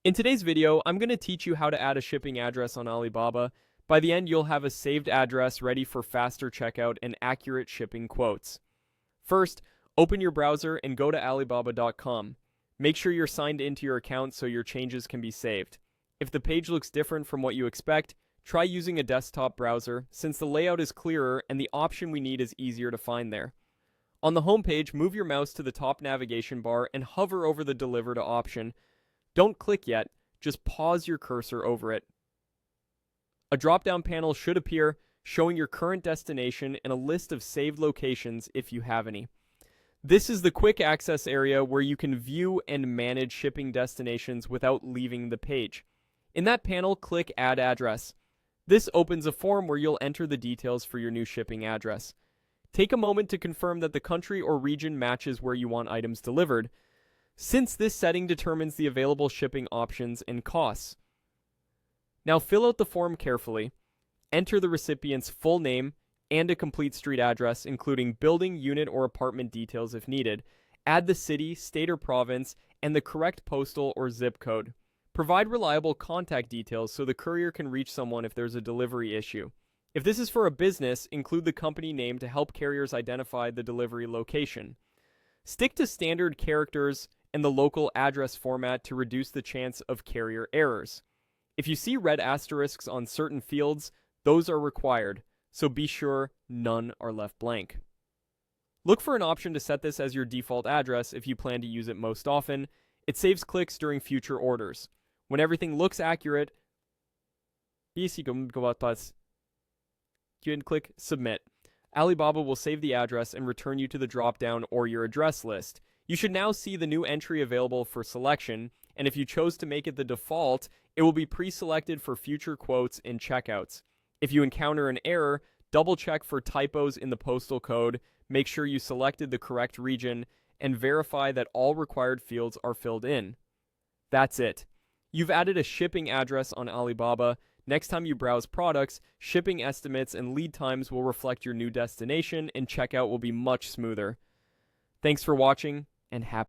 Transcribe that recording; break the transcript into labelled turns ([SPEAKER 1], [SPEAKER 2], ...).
[SPEAKER 1] In today's video, I'm going to teach you how to add a shipping address on Alibaba. By the end, you'll have a saved address ready for faster checkout and accurate shipping quotes. First, open your browser and go to Alibaba.com. Make sure you're signed into your account so your changes can be saved. If the page looks different from what you expect, try using a desktop browser since the layout is clearer and the option we need is easier to find there. On the home page, move your mouse to the top navigation bar and hover over the Deliver to option. Don't click yet, just pause your cursor over it. A drop-down panel should appear, showing your current destination and a list of saved locations if you have any. This is the quick access area where you can view and manage shipping destinations without leaving the page. In that panel, click Add Address. This opens a form where you'll enter the details for your new shipping address. Take a moment to confirm that the country or region matches where you want items delivered, since this setting determines the available shipping options and costs. Now fill out the form carefully. Enter the recipient's full name and a complete street address, including building, unit, or apartment details if needed. Add the city, state, or province, and the correct postal or zip code. Provide reliable contact details so the courier can reach someone if there's a delivery issue. If this is for a business, include the company name to help carriers identify the delivery location. Stick to standard characters and the local address format to reduce the chance of carrier errors. If you see red asterisks on certain fields, those are required, so be sure none are left blank. Look for an option to set this as your default address if you plan to use it most often. It saves clicks during future orders. When everything looks accurate, you can click Submit. Alibaba will save the address and return you to the drop-down or your address list. You should now see the new entry available for selection, and if you chose to make it the default, it will be pre-selected for future quotes and checkouts. If you encounter an error, double-check for typos in the postal code, make sure you selected the correct region, and verify that all required fields are filled in. That's it. You've added a shipping address on Alibaba. Next time you browse products, shipping estimates and lead times will reflect your new destination, and checkout will be much smoother. Thanks for watching, and happy